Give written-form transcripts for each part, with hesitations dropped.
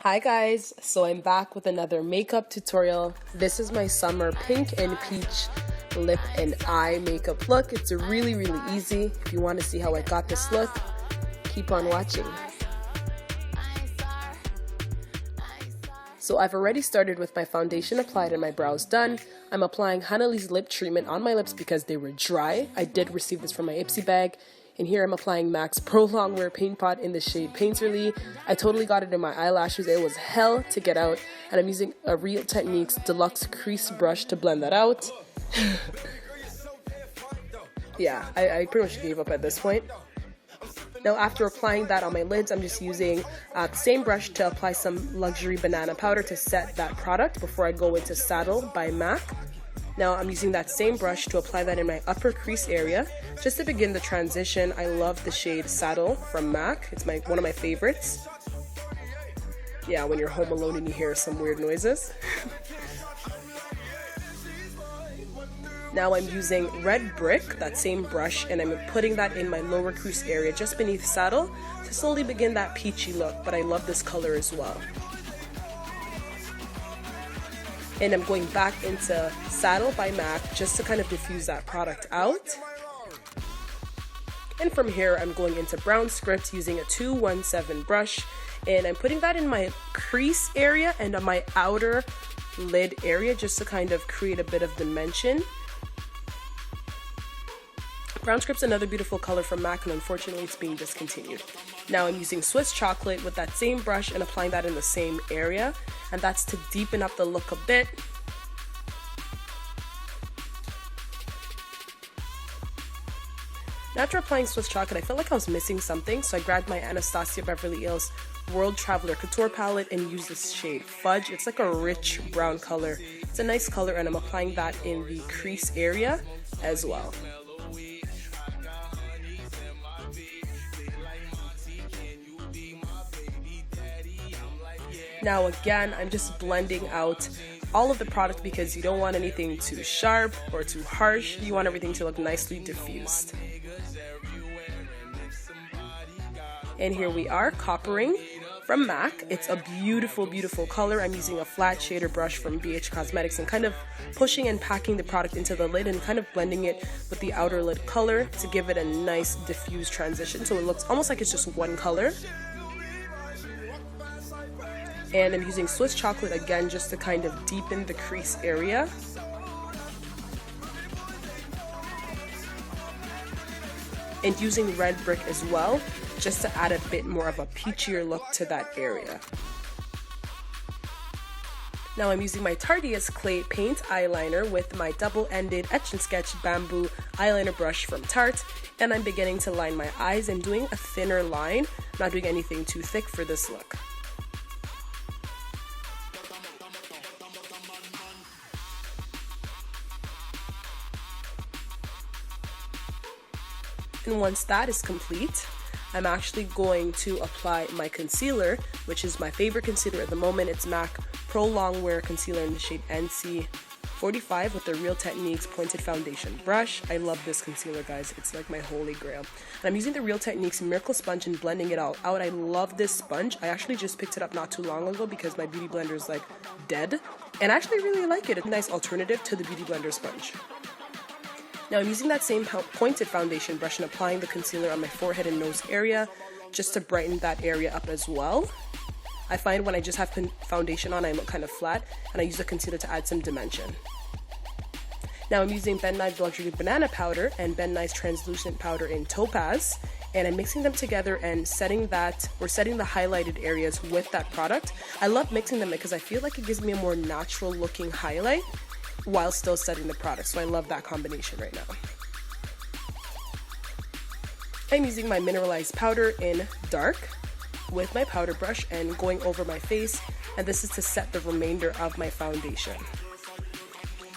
Hi guys, so I'm back with another makeup tutorial. This is my summer pink and peach lip and eye makeup look. It's really easy. If you want to see how I got this look, keep on watching. So I've already started with my foundation applied and my brows done. I'm applying Hanali's lip treatment on my lips because they were dry. I did receive this from my Ipsy bag. And here I'm applying MAC's Pro Longwear Paint Pot in the shade Painterly. I totally got it in my eyelashes. It was hell to get out. And I'm using a Real Techniques Deluxe Crease brush to blend that out. Yeah, I pretty much gave up at this point. Now after applying that on my lids, I'm just using the same brush to apply some luxury banana powder to set that product before I go into Saddle by MAC. Now I'm using that same brush to apply that in my upper crease area. Just to begin the transition, I love the shade Saddle from MAC. It's one of my favorites. Yeah, when you're home alone and you hear some weird noises. Now I'm using Red Brick, that same brush, and I'm putting that in my lower crease area just beneath Saddle to slowly begin that peachy look, but I love this color as well. And I'm going back into Saddle by MAC just to kind of diffuse that product out. And from here, I'm going into Brown Script using a 217 brush, and I'm putting that in my crease area and on my outer lid area just to kind of create a bit of dimension. Brown Script's another beautiful color from MAC, and unfortunately it's being discontinued. Now I'm using Swiss Chocolate with that same brush and applying that in the same area, and that's to deepen up the look a bit. After applying Swiss Chocolate, I felt like I was missing something, so I grabbed my Anastasia Beverly Hills World Traveler Couture palette and used this shade Fudge. It's like a rich brown color. It's a nice color, and I'm applying that in the crease area as well. Now again, I'm just blending out all of the product because you don't want anything too sharp or too harsh. You want everything to look nicely diffused. And here we are, Coppering from MAC. It's a beautiful color. I'm using a flat shader brush from BH Cosmetics and kind of pushing and packing the product into the lid and kind of blending it with the outer lid color to give it a nice diffused transition so it looks almost like it's just one color. And I'm using Swiss Chocolate again just to kind of deepen the crease area. And using Red Brick as well, just to add a bit more of a peachier look to that area. Now I'm using my Tarteist Clay Paint Eyeliner with my double-ended Etch and Sketch Bamboo Eyeliner brush from Tarte, and I'm beginning to line my eyes and doing a thinner line, not doing anything too thick for this look. And once that is complete, I'm actually going to apply my concealer, which is my favorite concealer at the moment. It's MAC Pro Longwear Concealer in the shade NC45 with the Real Techniques Pointed Foundation brush. I love this concealer, guys. It's like my holy grail. And I'm using the Real Techniques Miracle Sponge and blending it all out. I love this sponge. I actually just picked it up not too long ago because my beauty blender is like dead. And I actually really like it. It's a nice alternative to the beauty blender sponge. Now I'm using that same pointed foundation brush and applying the concealer on my forehead and nose area just to brighten that area up as well. I find when I just have foundation on, I look kind of flat, and I use the concealer to add some dimension. Now I'm using Ben Nye's Luxury Banana Powder and Ben Nye's Translucent Powder in Topaz, and I'm mixing them together and setting the highlighted areas with that product. I love mixing them because I feel like it gives me a more natural looking highlight while still setting the product, so I love that combination right now. I'm using my Mineralize powder in dark with my powder brush and going over my face, and this is to set the remainder of my foundation.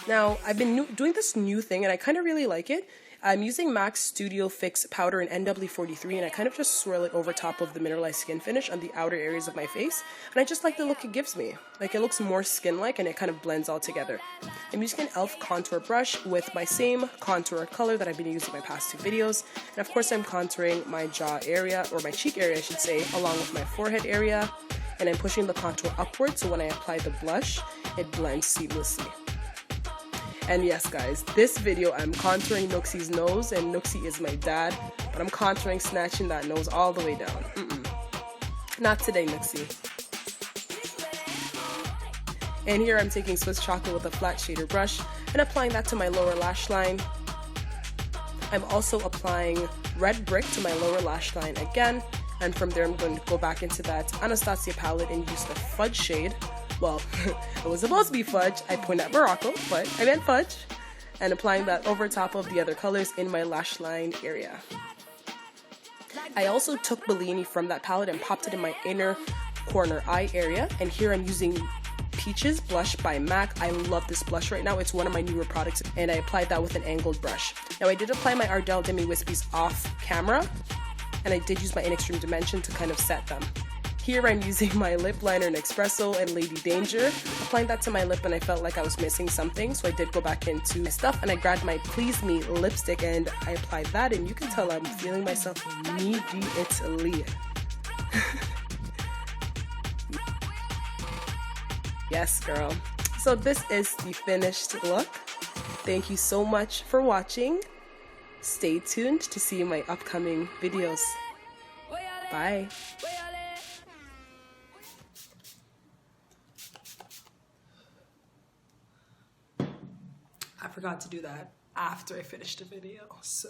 Now, I've been doing this new thing and I kind of really like it. I'm using MAC Studio Fix powder in NW43, and I kind of just swirl it over top of the Mineralized Skin Finish on the outer areas of my face, and I just like the look it gives me. Like, it looks more skin-like and it kind of blends all together. I'm using an e.l.f. contour brush with my same contour color that I've been using in my past two videos, and of course I'm contouring my jaw area, or my cheek area I should say, along with my forehead area. and I'm pushing the contour upward so when I apply the blush, it blends seamlessly. And yes guys, this video I'm contouring Nooksie's nose, and Nooksie is my dad, but I'm contouring, snatching that nose all the way down. Not today, Nooksie. And here I'm taking Swiss chocolate with a flat shader brush and applying that to my lower lash line. I'm also applying red brick to my lower lash line again, and from there I'm going to go back into that Anastasia palette and use the fudge shade. Well, it was supposed to be fudge, I pointed at Morocco, but I meant fudge, and applying that over top of the other colors in my lash line area. I also took Bellini from that palette and popped it in my inner corner eye area, and here I'm using Peaches blush by MAC. I love this blush right now. It's one of my newer products, and I applied that with an angled brush. Now I did apply my Ardell Demi Wispies off camera, and I did use my In Extreme Dimension to kind of set them. Here I'm using my lip liner in Espresso and Lady Danger, applying that to my lip, and I felt like I was missing something, so I did go back into my stuff and I grabbed my Please Me lipstick and I applied that, and you can tell I'm feeling myself immediately. Yes, girl. So this is the finished look. Thank you so much for watching. Stay tuned to see my upcoming videos. Bye. I forgot to do that after I finished the video, so